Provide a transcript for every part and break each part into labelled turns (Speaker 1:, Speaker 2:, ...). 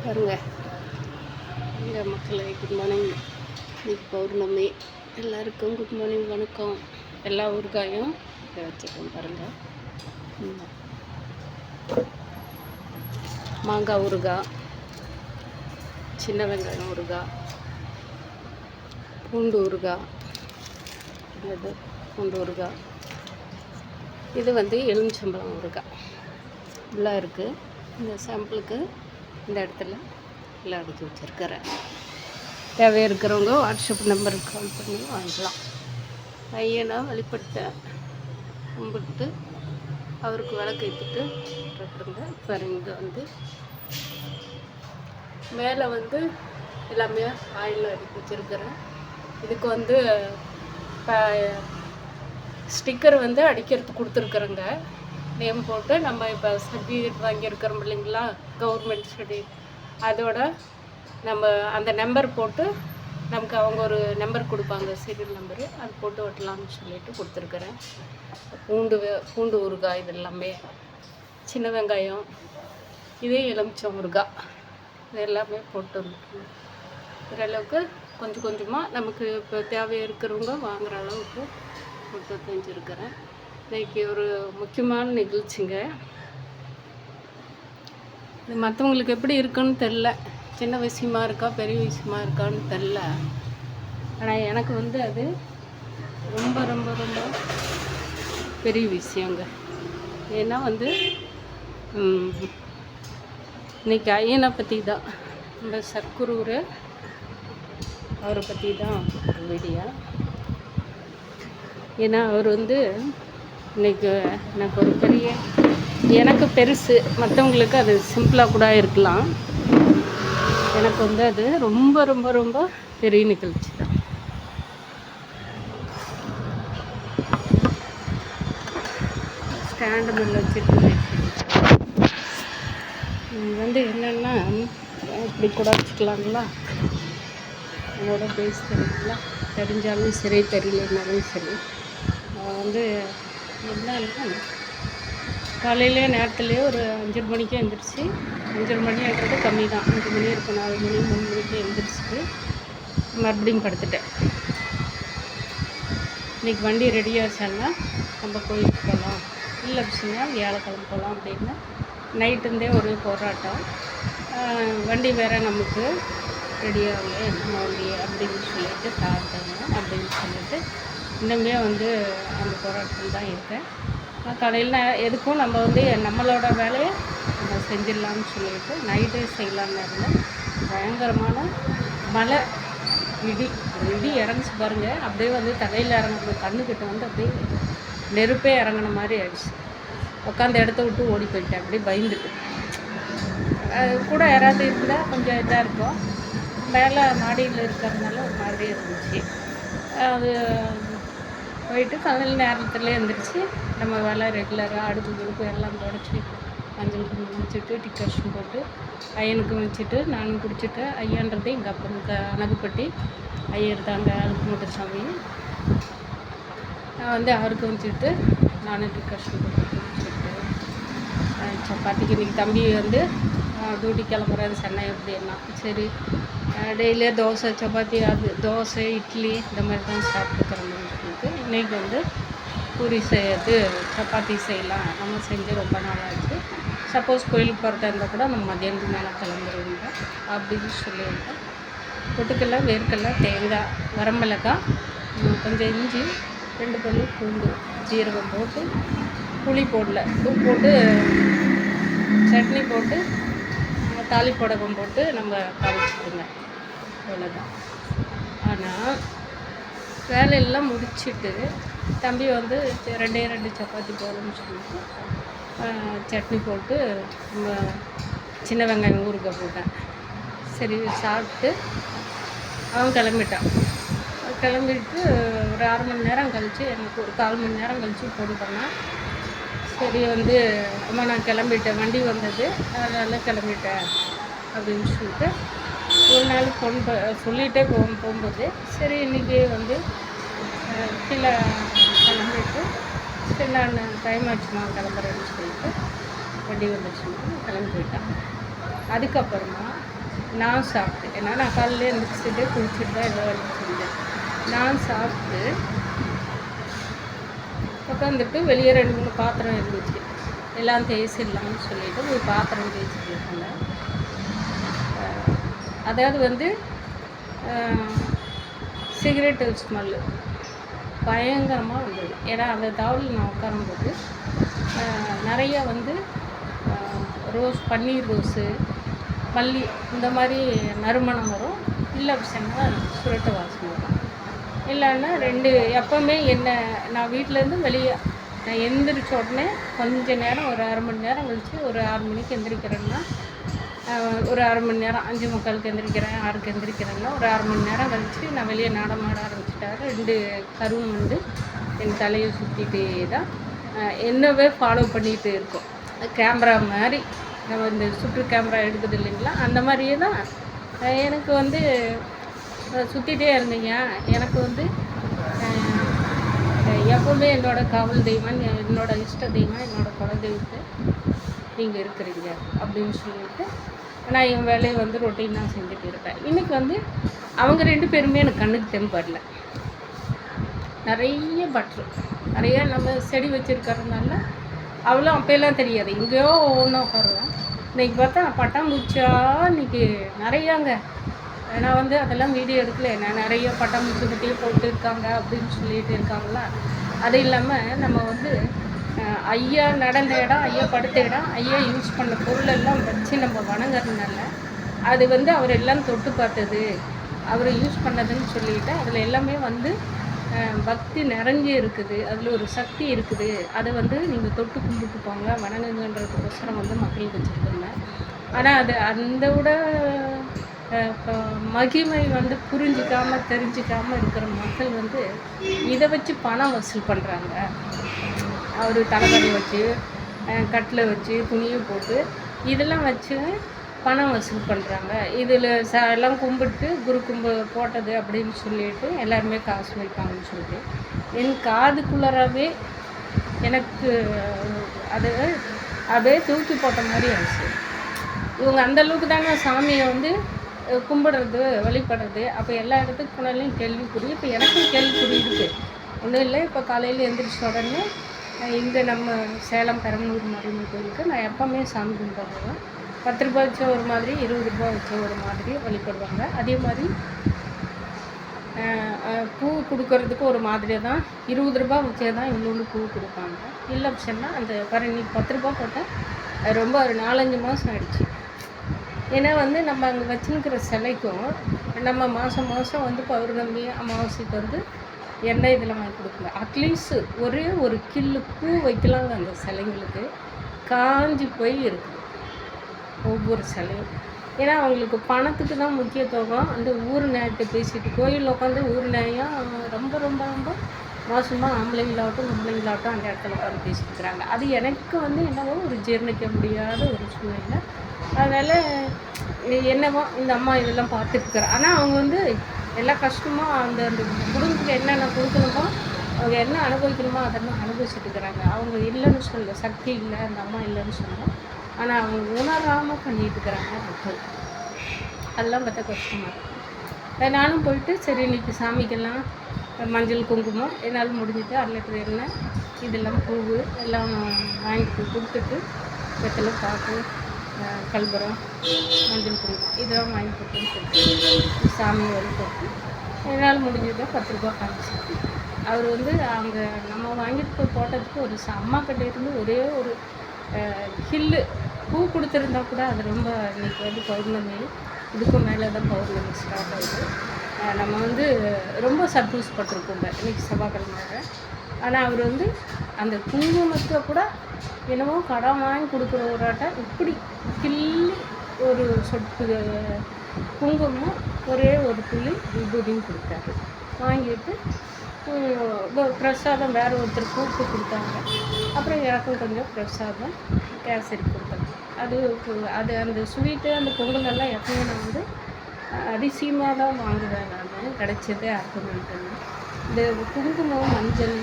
Speaker 1: பாருங்க இங்கே மக்களே, குட் மார்னிங். இன்னைக்கு பௌர்ணமி. எல்லாருக்கும் குட் மார்னிங், வணக்கம். எல்லா ஊறுகாயும் இதை வச்சுருக்கோம் பாருங்கள். மாங்காய் ஊறுகாய், சின்ன வெங்காயம் ஊறுகாய், பூண்டு ஊறுகாய், இது பூண்டு ஊறுகாய், இது எலுமிச்சம்பழம் ஊறுகாய் இப்படிலாம் இருக்குது. இந்த சாம்பிளுக்கு இந்த இடத்துல எல்லாம் எடுத்து வச்சுருக்கிறேன். தேவை இருக்கிறவங்க வாட்ஸ்அப் நம்பருக்கு கால் பண்ணி வாங்கிக்கலாம். பையனை வழிபட்டேன், கும்பிட்டு அவருக்கு விளக்கு ஏற்றிட்டு இருக்கிறேங்க. பாருங்க, மேலே எல்லாமே ஆயில் அடிக்க வச்சுருக்கிறேன். இதுக்கு இப்போ ஸ்டிக்கர் அடிக்கிறதுக்கு கொடுத்துருக்குறேங்க. நேம் போட்டு நம்ம இப்போ சர்டிஃபிகேட் வாங்கியிருக்கிறோம் இல்லைங்களா, கவர்மெண்ட் சர்டிஃபிகேட், அதோட நம்ம அந்த நம்பர் போட்டு நமக்கு அவங்க ஒரு நம்பர் கொடுப்பாங்க, சீரியல் நம்பரு, அது போட்டு ஒட்டலாம்னு சொல்லிட்டு கொடுத்துருக்குறேன். பூண்டு ஊறுகாய், இது எல்லாமே சின்ன வெங்காயம், இதே எலுமிச்சம் ஊறுகாய், இது எல்லாமே போட்டு ஓரளவுக்கு கொஞ்சம் கொஞ்சமாக நமக்கு இப்போ தேவை இருக்கிறவங்க வாங்குகிற அளவுக்கு போட்டு செஞ்சுருக்கிறேன். இன்றைக்கி ஒரு முக்கியமான நிகழ்ச்சிங்க. இது மற்றவங்களுக்கு எப்படி இருக்குன்னு தெரில, சின்ன விஷயமா இருக்கா பெரிய விஷயமா இருக்கான்னு தெரில. ஆனால் எனக்கு அது ரொம்ப ரொம்ப ரொம்ப பெரிய விஷயங்க. ஏன்னா இன்றைக்கி ஐயனை பற்றி தான், நம்ம சர்க்குரு அவரை பற்றி தான் ஒரு வீடியோ. ஏன்னா அவர் இன்றைக்கி எனக்கு ஒரு பெரிய, எனக்கு பெருசு, மற்றவங்களுக்கு அது சிம்பிளாக கூட இருக்கலாம். எனக்கு அது ரொம்ப ரொம்ப ரொம்ப பெரிய நிகழ்ச்சி தான். ஸ்டாண்டு மேலே வச்சுட்டு என்னென்னா இப்படி கூட வச்சுக்கலாங்களா, என்னோட பேஸ் தெரியுங்களா, தெரிஞ்சாலும் சரி தெரியலனாலும் சரி. என்னன்னா காலையிலே நேரத்துலேயே ஒரு 5 மணிக்கே எழுந்திரிச்சு, 5 மணின்றது கம்மி தான், 5 மணி இருக்கும், 4 மணி 3 மணிக்கு எழுந்திரிச்சிட்டு மறுபடியும் படுத்துட்டேன். இன்றைக்கி வண்டி ரெடியாகிடுச்சான்னா நம்ம கோயிலுக்கு போகலாம், இல்லை அப்படின்னா வியாழக்கிழமை போகலாம் அப்படின்னு நைட்டுருந்தே ஒரு போராட்டம். வண்டி வேறு நமக்கு ரெடியாகல, நம்ம வண்டி அப்படின்னு சொல்லிட்டு தாழ்த்தாங்க அப்படின்னு சொல்லிட்டு இன்னுமே அந்த போராட்டம் தான் இருக்கேன். காலையில் எதுக்கும் நம்ம நம்மளோட வேலையை நம்ம செஞ்சிடலாம்னு சொல்லிட்டு நைட்டே செய்யலான்னு இருந்தேன். பயங்கரமான மழை, இடி இறங்குச்சு பாருங்கள். அப்படியே தலையில் இறங்கணும், கண்ணுக்கிட்ட அப்படியே நெருப்பே இறங்கின மாதிரி ஆயிடுச்சு. உட்காந்து இடத்த விட்டு ஓடி போயிட்டேன், அப்படியே பயந்துட்டு. கூட யாராவது இருந்தால் கொஞ்சம் இதாக இருக்கும், மேலே மாடியில் இருக்கிறதுனால ஒரு மாதிரி இருந்துச்சு. அது போயிட்டு காலையில் நேரத்தில் எழுந்திரிச்சு நம்ம வேலை ரெகுலராக அடுப்பு எல்லாம் தொடச்சி மஞ்சள் குங்குமம் வச்சுட்டு டிக்கர்ஷன் போட்டு ஐயனுக்கு வச்சுட்டு நானும் குடிச்சிட்டு, ஐயான்றது எங்கள் அப்பனுக்கு அணகுப்பட்டி ஐயர் தாங்க, அழுக்கு முத்துசாமி. நான் அவருக்கு வச்சுட்டு நானும் டிக்கர்ஷன் போட்டு குடிச்சிட்டு சப்பாத்திக்கு இன்றைக்கி தம்பி டியூட்டி கிளம்புறாரு சென்னை எப்படின்னா, சரி டெய்லியே தோசை சப்பாத்தி, அது தோசை இட்லி இந்த மாதிரி தான் சாப்பிட்டுக்கிறோம்னு சொல்லிட்டு இன்றைக்கி பூரி செய்யறது, சப்பாத்தி செய்யலாம், நம்ம செஞ்சு ரொம்ப நாள் ஆச்சு. சப்போஸ் கோயிலுக்கு போகிறதா இருந்தால் கூட நம்ம மதியானத்துக்கு மேலே கிளம்புறோங்க அப்படின்னு சொல்லியிருந்தேன். பொட்டுக்கடலை, வேர்க்கடலை, தேங்காய், வரமிளகாய், கொஞ்சம் இஞ்சி, 2 பல் பூண்டு, ஜீரகம் போட்டு, புளி போடல, உப்பு போட்டு சட்னி போட்டு தாளிப்படகம் போட்டு நம்ம தாளிச்சுடுங்க, அவ்வளோதான். ஆனால் வேலையெல்லாம் முடிச்சுட்டு தம்பி 2 சப்பாத்தி போடணும்னு சொல்லிட்டு சட்னி போட்டு நம்ம சின்ன வெங்காயம் ஊறுகாய் போட்டேன். சரி சாப்பிட்டு அவன் கிளம்பிட்டான். கிளம்பிட்டு ஒரு 1/2 மணி நேரம் கழித்து, எனக்கு ஒரு 1/4 மணி நேரம் கழித்து ஃபோன் பண்ணான். சரி அம்மா நான் கிளம்பிட்டேன், வண்டி வந்தது அதனால் கிளம்பிட்டேன் அப்படின்னு சொல்லிட்டு ஒரு நாள் ஃபோன் சொல்லிகிட்டே போகும்போது, சரி இன்றைக்கி கீழே கிளம்பிட்டு, சரி நான் டைம் ஆச்சுமா கிளம்புறேன்னு சொல்லிட்டு வண்டி வந்துச்சுன்னா கிளம்பி போயிட்டான். அதுக்கப்புறமா நான் சாப்பிட்டு, ஏன்னா நான் காலையில் எழுந்திரிச்சிட்டு குளிச்சுட்டு தான் எல்லா வேலையும் செஞ்சேன். நான் சாப்பிட்டு உட்காந்துட்டு வெளியே 2 3 பாத்திரம் இருந்துச்சு, எல்லாம் தேய்ச்சிடலாம்னு சொல்லிட்டு போய் பாத்திரம் தேய்ச்சிட்டு இருக்காங்க. அதாவது வந்து சிகரெட்டு ஸ்மெல்லு பயங்கரமாக வந்தது. ஏன்னா அந்த தாவலில் நான் உட்காரும்போது நிறையா வந்து பன்னீர் ரோஸு, மல்லி இந்த மாதிரி நறுமணம் வரும். இல்லை அப்படின்னா சுரட்ட வாசனை வரும். இல்லைன்னா எப்போவுமே நான் வீட்டிலேருந்து வெளியே நான் எந்திரிச்ச உடனே கொஞ்சம் நேரம் ஒரு 1/2 மணி நேரம் கழித்து ஒரு 6 மணிக்கு எந்திரிக்கிறேன்னா ஒரு 1/2 மணி நேரம் 5:45க்கு எந்திரிக்கிறேன், 6க்கு எந்திரிக்கிறேன்னா ஒரு 1/2 மணி நேரம் கழித்து நான் வெளியே நடமாட ஆரம்பிச்சிட்டாரு. 2 கருவும் வந்து என் தலையை சுற்றிட்டே தான் என்னவே ஃபாலோ பண்ணிகிட்டு இருக்கோம். கேமரா மாதிரி நம்ம இந்த சுற்று கேமரா எடுக்குது இல்லைங்களா, அந்த மாதிரியே தான் எனக்கு வந்து சுற்றிட்டே இருந்தீங்க. எனக்கு வந்து எப்போவுமே என்னோடய காவல் தெய்வம், என்னோடய இஷ்ட தெய்வம், என்னோடய குலதெய்வத்தை நீங்கள் இருக்கிறீங்க அப்படின்னு சொல்லிட்டு நான் என் வேலையை வந்து ரொட்டீனாக செஞ்சுட்டு இருப்பேன். இன்றைக்கி வந்து அவங்க 2 பேருமே எனக்கு கண்ணுக்கு தெம்படல. நிறைய பட்ரு, நிறையா நம்ம செடி வச்சுருக்கறதுனால அவ்வளோ அப்போல்லாம் தெரியாது, எங்கேயோ ஒவ்வொன்றா உட்காருவேன். இன்றைக்கி பார்த்தா பட்டாம்பூச்சா இன்றைக்கி நிறையாங்க. நான் வந்து அதெல்லாம் வீடியோ எடுக்கல, நான் நிறைய பட்டாம்பூச்சி குட்டியே போட்டு இருக்காங்க அப்படின்னு சொல்லிட்டு இருக்காங்களா. அது இல்லாமல் நம்ம வந்து ஐயா நடந்த இடம், ஐயா படுத்த இடம், ஐயா யூஸ் பண்ண பொருளெல்லாம் வச்சு நம்ம வணங்குறதுனால அது வந்து அவர் எல்லாம் தொட்டு பார்த்தது, அவர் யூஸ் பண்ணதுன்னு சொல்லிட்டு அதில் எல்லாமே வந்து பக்தி நிறைஞ்சு இருக்குது, அதில் ஒரு சக்தி இருக்குது. அதை வந்து நீங்கள் தொட்டு கும்பிட்டு போங்க, வணங்குங்கன்றதுக்கோசரம் வந்து மக்களுக்கு வச்சுருக்கோங்க. ஆனால் அது அந்த விட மகிமை வந்து புரிஞ்சிக்காமல் தெரிஞ்சிக்காமல் இருக்கிற மக்கள் வந்து இதை வச்சு பணம் வசூல் பண்ணுறாங்க. அவர் தலைவலி வச்சு, கட்டில் வச்சு, துணியை போட்டு இதெல்லாம் வச்சு பணம் வசூல் பண்ணுறாங்க. இதில் எல்லாம் கும்பிட்டு குரு போட்டது அப்படின்னு சொல்லிட்டு எல்லாருமே காசு வைப்பாங்கன்னு சொல்லிட்டு என் காதுக்குள்ளராகவே எனக்கு அது அப்படியே தூக்கி போட்ட மாதிரி ஆச்சு. இவங்க அந்தளவுக்கு தானே சாமியை வந்து கும்பிடுறது, வழிபடுறது. அப்போ எல்லா இடத்துக்கு போனாலையும் கேள்விக்குறி. இப்போ எனக்கும் கேள்விக்குறி இருக்குது. ஒன்றும் இல்லை, இப்போ காலையில் எழுந்திரிச்ச உடனே இங்கே நம்ம சேலம் பெரம்பலூர் மாரியம்மன் கோயிலுக்கு நான் எப்போவுமே சாமி கும்பிடுவேன். 10 ரூபா வச்ச ஒரு மாதிரி, 20 ரூபா வச்ச ஒரு மாதிரி வழிபடுவாங்க. அதே மாதிரி பூ கொடுக்கறதுக்கு ஒரு மாதிரி தான் 20 ரூபா வச்சே தான் இவ்வளோண்டு பூ கொடுப்பாங்க. இல்லை அப்படின்னா அந்த இன்னைக்கு 10 ரூபா போட்டால் ரொம்ப ஒரு 4-5 மாதம் ஆகிடுச்சு. ஏன்னா வந்து நம்ம அங்கே வச்சுருக்கிற சிலைக்கும் நம்ம மாதம் மாதம் வந்து பௌர்ணமி அமாவாசைக்கு வந்து எண்ணெய் இதில் வாங்கி கொடுக்கல. அட்லீஸ்ட் ஒரே ஒரு கில்லு பூ வைக்கலாங்க அந்த சிலைங்களுக்கு. காஞ்சி போய் இருக்குது ஒவ்வொரு சிலையும். ஏன்னா அவங்களுக்கு பணத்துக்கு தான் முக்கியத்துவம். அந்த ஊர் நியாயத்தை பேசிட்டு கோயிலில் உட்காந்து ஊர் நியாயம் ரொம்ப ரொம்ப ரொம்ப மோசமாக ஆம்பளைங்களாகட்டும் பொம்பளைங்களாகட்டும் அந்த இடத்துல உட்காந்து பேசிட்டு இருக்கிறாங்க. அது எனக்கு வந்து என்னவோ ஒரு ஜீர்ணிக்க முடியாத ஒரு சூழ்நிலை. அதனால் என்னவோ இந்த அம்மா இதெல்லாம் பார்த்துட்டுருக்குறேன். ஆனால் அவங்க வந்து எல்லா கஷ்டமும் அந்த அந்த குடும்பத்துக்கு என்னென்ன கொடுக்கணுமோ, அவங்க என்ன அனுபவிக்கணுமோ அதெல்லாம் அனுபவிச்சுட்டு இருக்கிறாங்க. அவங்க இல்லைன்னு சொல்ல, சக்தி இல்லை, அந்த அம்மா இல்லைன்னு சொல்ல, ஆனால் அவங்க உணராமல் பண்ணிகிட்டு இருக்கிறாங்க மக்கள். அதெல்லாம் பார்த்தா கஷ்டமாக இருக்கும். நானும் போயிட்டு சரி இன்றைக்கி சாமிக்கெல்லாம் மஞ்சள் குங்குமம் என்னால் முடிஞ்சுட்டு 1 லிட்டர் எண்ணெய் இதெல்லாம் பூ எல்லாம் வாங்கிட்டு கொடுத்துட்டு வெத்தலை பாக்கு கல்பரம் மஞ்சள் குங்குமம் இதெல்லாம் வாங்கி கொடுத்துன்னு சொல்லிட்டு சாமியை வழிபட்டு என்னால் முடிஞ்சதை 10 ரூபா காமிச்சு அவர் வந்து அங்கே நம்ம வாங்கிட்டு போய் போட்டதுக்கு ஒரு அம்மா கிட்டே இருந்து ஒரே ஒரு ஹில்லு பூ கொடுத்துருந்தா கூட அது ரொம்ப இன்றைக்கி வந்து பௌர்ணமி, இதுக்கும் மேலே தான் பௌர்ணமி ஸ்டார்ட் ஆகுது. நம்ம வந்து ரொம்ப சந்தோஷப்பட்டிருக்கோங்க இன்றைக்கி செவ்வாய்க்கிழமை. ஆனால் அவர் வந்து அந்த குங்குமத்தை கூட என்னமோ கடன் வாங்கி கொடுக்குற ஒரு ஆட்டம் இப்படி கிள்ளி ஒரு சொட்டு குங்குமம் ஒரே ஒரு துளி விபூதியும் கொடுத்தாரு. வாங்கிட்டு பிரசாதம் வேறு ஒருத்தர் கூப்பிட்டு கொடுத்தாங்க. அப்புறம் எனக்கும் கொஞ்சம் பிரசாதம் கேசரி கொடுத்தாங்க. அது அந்த ஸ்வீட்டு அந்த பொங்கலெல்லாம் எப்பவுமே நான் வந்து அதிசயமாக தான் வாங்குவேன். நான் கிடைச்சதே அர்த்தமெண்ட்டுன்னு இந்த குங்குமம் மஞ்சள்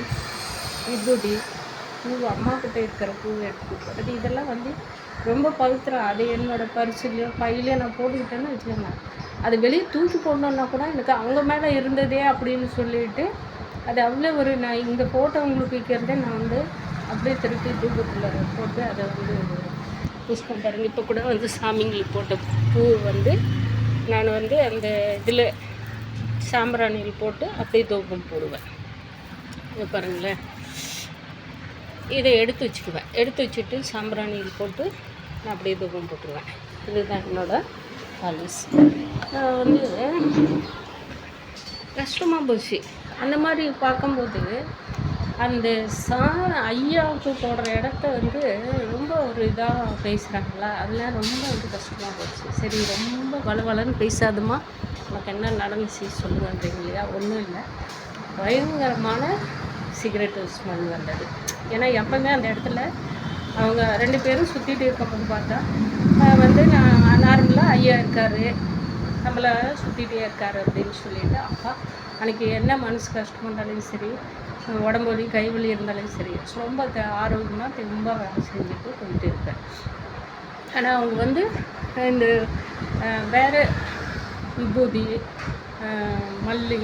Speaker 1: விபூதி பூ அம்மா கிட்டே இருக்கிற பூ எடுத்து கொடுக்குறது இதெல்லாம் வந்து ரொம்ப பவித்திரம். அது என்னோடய பர்சுலையோ பையிலையோ நான் போட்டுக்கிட்டேன்னு வச்சுக்கோங்க, அது வெளியே தூக்கி போடணுன்னா கூட எனக்கு அவங்க மேலே இருந்ததே அப்படின்னு சொல்லிட்டு அது அவ்வளோ ஒரு நான் இந்த ஃபோட்டோ உங்களுக்கு வைக்கிறதே நான் வந்து அப்படியே திருப்பி தூக்கத்தில் போட்டு அதை வந்து புஷ்பம் பாருங்கள். இப்போ கூட வந்து சாமிங்களுக்கு போட்ட பூ வந்து நான் வந்து அந்த இதில் சாம்பிராணியில் போட்டு அப்படியே தூக்கம் போடுவேன். இதை பாருங்களேன், இதை எடுத்து வச்சுக்குவேன். எடுத்து வச்சுட்டு சாம்பிராணியில் போட்டு நான் அப்படியே தூக்கம் போட்டுருவேன். இதுதான் என்னோடய பாலிசி. நான் வந்து கஷ்டமாக போச்சு அந்த மாதிரி பார்க்கும்போது. அந்த ஐயாவுக்கு போடுற இடத்த வந்து ரொம்ப ஒரு இதாக பேசுகிறாங்களா, அதெல்லாம் ரொம்ப வந்து கஷ்டமாக போச்சு. சரி, ரொம்ப வளவலன்னு பேசாதுமா, உனக்கு என்ன நடந்துச்சு சொல்லுங்கன்றீங்க இல்லையா? ஒன்றும் இல்லை, பயங்கரமான சிகரெட்டு ஸ்மெல் வந்தது. ஏன்னா எப்போவுமே அந்த இடத்துல அவங்க 2 பேரும் சுற்றிட்டு இருக்கும்போது பார்த்தா வந்து நான் நார்மலாக ஐயா இருக்கார், நம்மளை சுற்றிட்டே இருக்கார் அப்படின்னு சொல்லிட்டு, அப்பா அன்றைக்கி என்ன மனசு கஷ்டம் இருந்தாலும் சரி, உடம்பு வலி கை வலி இருந்தாலும் சரி, ரொம்ப ஆரோக்கியமாக ரொம்ப வேலை செஞ்சுட்டு போயிட்டு இருக்கேன். ஆனால் அவங்க வந்து இந்த வேறு விபூதி, மல்லி,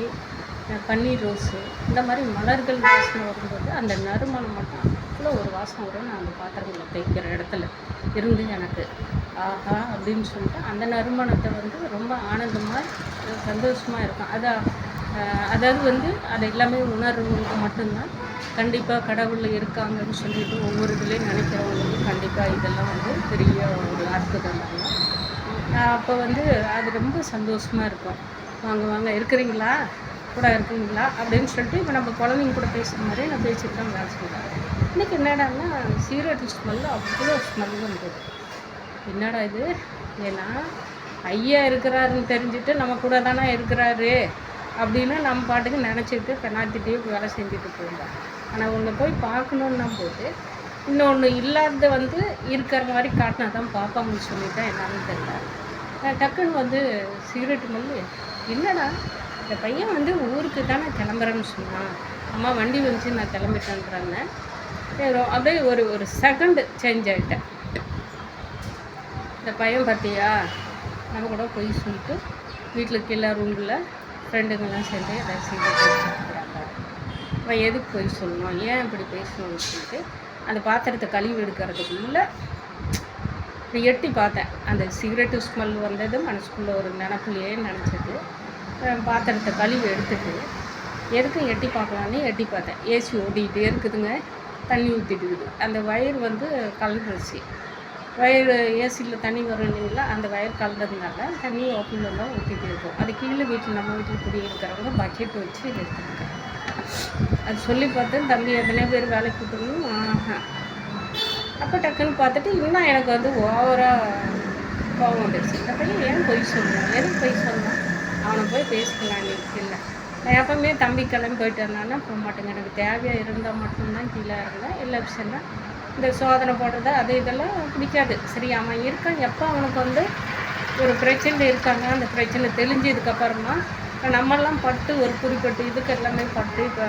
Speaker 1: பன்னீர் ரோஸு இந்த மாதிரி மலர்கள் வாசனை வரும்போது அந்த நறுமணம் மட்டும் அவ்வளோ ஒரு வாசனை வரும். நான் அந்த பாத்திரங்களில் தேய்க்கிற இடத்துல இருந்து எனக்கு ஆஹா அப்படின்னு சொல்லிட்டு அந்த நறுமணத்தை வந்து ரொம்ப ஆனந்தமாக சந்தோஷமாக இருக்கும். அதாவது வந்து அது எல்லாமே உணர்வுங்களுக்கு மட்டும்தான் கண்டிப்பாக கடவுள் இருக்காங்கன்னு சொல்லிட்டு ஒவ்வொரு இதுலேயும் நினைக்கிறவங்களுக்கு கண்டிப்பாக இதெல்லாம் வந்து பெரிய ஒரு அற்புதம் தாங்க. அப்போ வந்து அது ரொம்ப சந்தோஷமாக இருக்கும். வாங்க வாங்க இருக்கிறீங்களா, கூட இருக்குங்களா அப்படின்னு சொல்லிட்டு இப்போ நம்ம குழந்தைங்க கூட பேசுகிற மாதிரி நான் பேசிட்டு தான் வேலை செய்வேன். இன்றைக்கி என்னடான்னா சிகரெட் ஸ்மெல்லு அவ்வளோ ஸ்மெல் வந்தது. என்னடா இது, ஏன்னா ஐயா இருக்கிறாருன்னு தெரிஞ்சுட்டு நம்ம கூட தானே இருக்கிறாரு அப்படின்னு நம்ம பாட்டுக்கு நினச்சிட்டு பெண்ணாத்திட்டே வேலை செஞ்சுட்டு போயிருந்தோம். ஆனால் ஒன்று போய் பார்க்கணுன்னா போது இன்னொன்று இல்லாத வந்து இருக்கிற மாதிரி காட்டினா தான் பார்ப்பாங்கன்னு சொல்லிவிட்டேன். என்னன்னு தெரியல, டக்குன்னு வந்து சிகரெட்டு மல்லி, என்னடா இந்த பையன் வந்து ஊருக்கு தானே கிளம்புறேன்னு சொன்னான், அம்மா வண்டி வந்துச்சு நான் கிளம்பிட்டேன்றாங்க. அப்படியே ஒரு செகண்டு சேஞ்ச் ஆகிட்டேன். இந்த பையன் பார்த்தியா நம்ம கூட போய் சொல்லிட்டு வீட்டில் கீழே ரூமில் ஃப்ரெண்டுங்கெல்லாம் சேர்ந்து எதாவது சிகரெட் வச்சுருக்குறாங்க. அவன் எதுக்கு போய் சொல்லணும், ஏன் இப்படி பேசணும்னு சொல்லிட்டு அந்த பாத்திரத்தை கழுவி எடுக்கிறதுக்குள்ளே எட்டி பார்த்தேன். அந்த சிகரெட்டு ஸ்மெல் வந்தது மனசுக்குள்ளே ஒரு நினப்புலையே நினச்சது. பாத்திரத்தை கழுவி எடுத்துட்டு எதுக்கும் எட்டி பார்க்கலான்னு எட்டி பார்த்தேன். ஏசி ஓடிக்கிட்டே இருக்குதுங்க, தண்ணி ஊற்றிட்டு இருக்குது. அந்த வயர் வந்து கலந்துருச்சு. வயர் ஏசியில் தண்ணி வரும் இல்லைங்களா, அந்த வயர் கலந்ததுனால தண்ணி ஓப்பனில் தான் ஊற்றிட்டு இருக்கும். அது கீழே வீட்டில் நம்ம வீட்டில் குடியிருக்கிறவங்க பக்கெட் வச்சு எடுத்துருக்கேன். அது சொல்லி பார்த்தேன், தம்பி எத்தனை பேர் வேலைக்கு கூட்டணும். அப்போ டக்குன்னு பார்த்துட்டு இன்னும் எனக்கு வந்து ஓவராக கோபம் வந்துடுச்சு. இந்த பையன் ஏன் போய் சொல்லணும், எதுக்கு போய் சொல்லணும், அவனை போய் பேசிக்கலாம் இல்லை. நான் எப்போவுமே தம்பி கிளம்பி போயிட்டு இருந்தான்னா போக மாட்டேங்க. எனக்கு தேவையாக இருந்தால் மட்டும்தான் கீழே இருந்தேன். இல்லை விஷயம்னா இந்த சோதனை போடுறது அது இதெல்லாம் பிடிக்காது. சரி, அவன் இருக்கான், எப்போ அவனுக்கு வந்து ஒரு பிரச்சனை இருக்காங்க, அந்த பிரச்சனை தெளிஞ்சதுக்கப்புறமா நம்மெல்லாம் பட்டு ஒரு குறிப்பிட்டு இதுக்கு எல்லாமே பட்டு இப்போ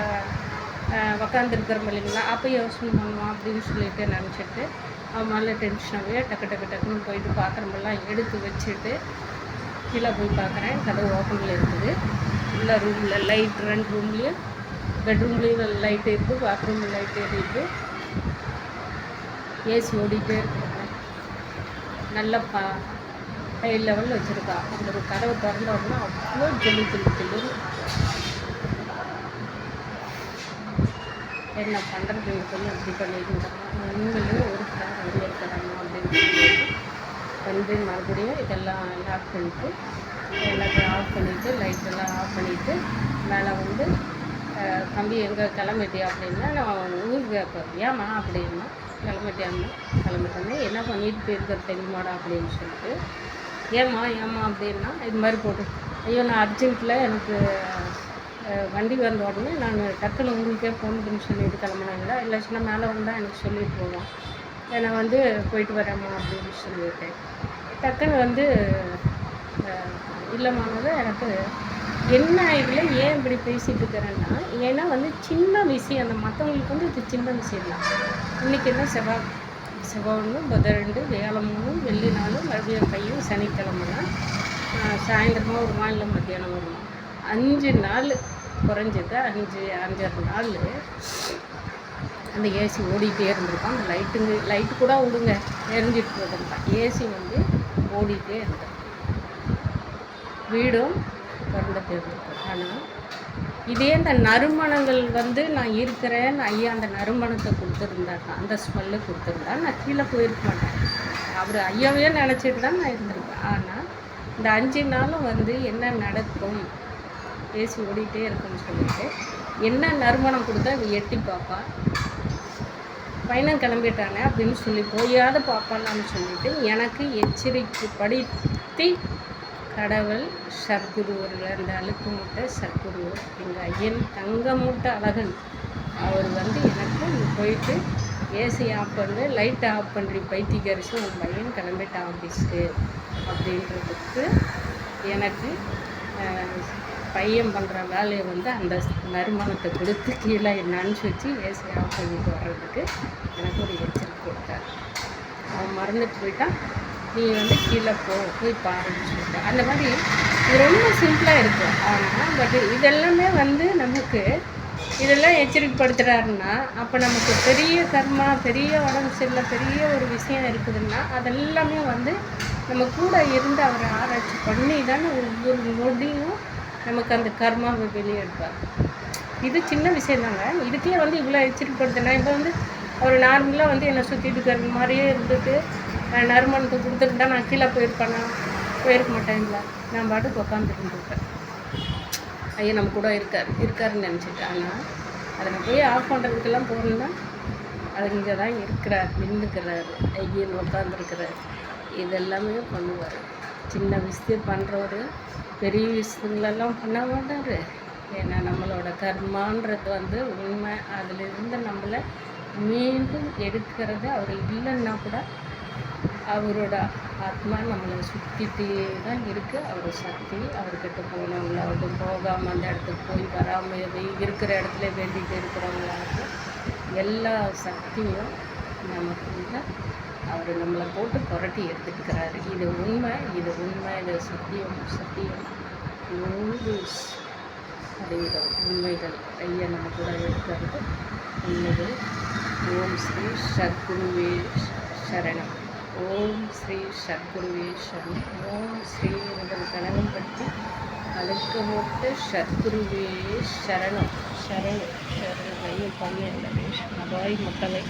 Speaker 1: உக்காந்துருக்கிறோம் இல்லைங்களா, அப்போ யோசனை பண்ணுவான் அப்படின்னு சொல்லிட்டு நினச்சிட்டு அவன் மேலே டென்ஷனாகவே டக்குன்னு போயிட்டு பாத்திரமெல்லாம் எடுத்து வச்சுட்டு கீழே போய் பார்க்குறேன். கதவு ஓப்பனில் இருக்குது. உள்ள ரூமில் லைட் 2 ரூம்லேயும், பெட்ரூம்லேயும் லைட் இருக்குது, பாத்ரூமில் லைட் எரியுது, ஏசி ஓடிட்டே இருக்குங்க. நல்ல ஹை லெவலில் வச்சுருக்கா. அந்த ஒரு கதவை திறந்த உடனே அவ்வளோ ஜொல்லு என்ன பண்ணுறது சொல்லி அப்படி பண்ணியிருந்தாங்க. நீங்களும் ஒரு ஃப்ளாட் வெளியே இருக்கிறாங்க அப்படின்னு சொல்லிட்டு வந்து மறுபடியும் இதெல்லாம் லாக் பண்ணிவிட்டு எல்லாத்தையும் ஆஃப் பண்ணிவிட்டு லைட்டெல்லாம் ஆஃப் பண்ணிவிட்டு மேலே வந்து தம்பி எங்கே கிளம்பிட்டியா அப்படின்னா, நான் ஊருக்கு கேட்பேன். ஏம்மா அப்படின்னா, கிளம்பிட்டோன்னே என்ன பண்ணிட்டு போயிருக்கிற தெரியுமாடா அப்படின்னு சொல்லிட்டு, ஏம்மா அப்படின்னா இது மாதிரி போட்டு, ஐயோ நான் அர்ஜென்ட்டில் எனக்கு வண்டி வந்த உடனே நான் டக்குன்னு உங்களுக்கே போகணுன்னு சொல்லிட்டு கிளம்புனாங்களா, இல்லைச்சுன்னா மேலே வந்தால் எனக்கு சொல்லிட்டு போவோம், நான் வந்து போயிட்டு வரேம்மா அப்படின்னு சொல்லிவிட்டேன். டக்குன்னு வந்து இல்லைம்மானது எனக்கு என்ன இதில் ஏன் இப்படி பேசிகிட்டு இருக்கிறேன்னா, ஏன்னா வந்து சின்ன விஷயம், அந்த மற்றவங்களுக்கு வந்து இது சின்ன விஷயம் தான். இன்றைக்கி என்ன செவ்வாய் 1, புதன் 2, வியாழன் 3, வெள்ளி 4, மறுபடியும் பையன் சனிக்கிழமைனா சாயந்தரமாக வருமா இல்லை மத்தியானம் வருமா. 5 நாள் குறைஞ்சது 5-6 நாள் அந்த ஏசி ஓடிட்டே இருந்திருக்கும். அந்த லைட்டு கூட விடுங்க எரிஞ்சிட்டு போயிருந்தான். ஏசி வந்து ஓடிட்டே இருந்தேன். வீடும் திறந்த போயிருந்துருக்கும். ஆனால் இதே இந்த நறுமணங்கள் வந்து நான் இருக்கிறேன்னு ஐயா அந்த நறுமணத்தை கொடுத்துருந்தாருன்னா, அந்த ஸ்மெல்லு கொடுத்துருந்தா நான் கீழே போயிருக்க மாட்டேன். அவர் ஐயாவையே நினச்சிட்டு தான் நான் இருந்திருப்பேன். ஆனால் இந்த 5 நாளும் வந்து என்ன நடக்கும், ஏசி ஓடிட்டே இருக்குன்னு சொல்லிட்டு என்ன நறுமணம் கொடுத்தா இவ எட்டி பார்ப்பா, பையனும் கிளம்பிட்டானே அப்படின்னு சொல்லி போயாத பார்ப்பான்னு சொல்லிட்டு எனக்கு எச்சரிக்கைப்படுத்தி கடவுள் சர்க்குருவரில் இந்த அழுக்கு மூட்டை சர்க்குருவர் எங்கள் ஐயன் தங்க மூட்டை அழகன் அவர் வந்து எனக்கு போயிட்டு ஏசி ஆஃப் பண்ணு, லைட்டை ஆஃப் பண்ணுறி பைத்தியக்காரிச்சு உன் பையன் கிளம்பிட்டான் ஆஃபீஸ்க்கு அப்படின்றதுக்கு எனக்கு பையன் பண்ணுற வேலையை வந்து அந்த நறுமணத்தை கொடுத்து கீழே நினச்சி வச்சு ஏசி ஆஃப் பண்ணிட்டு வர்றதுக்கு எனக்கு ஒரு எச்சரிக்கை கொடுத்தாரு. அவன் மறந்துட்டு போயிட்டான், நீ வந்து கீழே போய் பாருன்னு சொல்லிட்டு. அந்த மாதிரி இது ரொம்ப சிம்பிளாக இருக்கும். ஆனால் பட் இதெல்லாமே வந்து நமக்கு இதெல்லாம் எச்சரிக்கைப்படுத்துகிறாருன்னா அப்போ நமக்கு பெரிய கர்மா, பெரிய உடம்பு சரியில்லை, பெரிய ஒரு விஷயம் இருக்குதுன்னா அதெல்லாமே வந்து நம்ம கூட இருந்து அவரை ஆராய்ச்சி பண்ணி தானே ஒவ்வொரு நொடியும் நமக்கு அந்த கர்மாவை வெளியே எடுப்பார். இது சின்ன விஷயந்தாங்க. இதுக்கே வந்து இவ்வளோ எச்சரிக்கைப்படுத்தினா இப்போ வந்து அவர் நார்மலாக வந்து என்னை சுற்றிட்டு இருக்கிற மாதிரியே இருந்துட்டு நறுமணத்தை கொடுத்துருந்தா நான் கீழே போயிருக்க மாட்டேங்களா, நான் பாட்டுக்கு உட்காந்துருந்துருப்பேன். ஐயா நம்ம கூட இருக்காருன்னு நினச்சிட்டு. ஆனால் அதை நான் போய் ஆஃப் பண்ணுறதுக்கெல்லாம் போகணுன்னா அது இங்கே தான் நின்றுக்கிறாரு, ஐயன் உட்காந்துருக்கிறாரு. இதெல்லாமே பண்ணுவார். சின்ன விஷயம் பண்ணுறவர் பெரிய விஷயங்களெல்லாம் பண்ண மாட்டார். ஏன்னா நம்மளோட கர்மான்றது வந்து உண்மை. அதிலிருந்து நம்மளை மீண்டும் எடுக்கிறது அவர் இல்லைன்னா கூட அவரோட ஆத்மா நம்மளை சுற்றிட்டே தான் இருக்குது. அவர் சக்தி அவர்கிட்ட போனவங்களாகட்டும், போகாமல் அந்த இடத்துக்கு போய் வராமல் இருக்கிற இடத்துல வேண்டிகிட்டு இருக்கிறவங்களாகட்டும் எல்லா சக்தியும் நமக்குள்ள அவர் நம்மளை போட்டு புரட்டி எடுத்துக்கிறாரு. இது உண்மை, இது சத்தியம் 100% உண்மைகள். ஐயா நம்ம கூட இருக்கிறது உண்மைகள். ஓம் ஸ்ரீ சத்குருவே சரணம். ஓம் ஸ்ரீ சத்குருவே சரணம். ஓம் ஸ்ரீ எங்கள் கனகம் பற்றி அழுக்க மூட்ட சத்குருவே சரணம். ஐயன் பையன் அபாய் மக்களை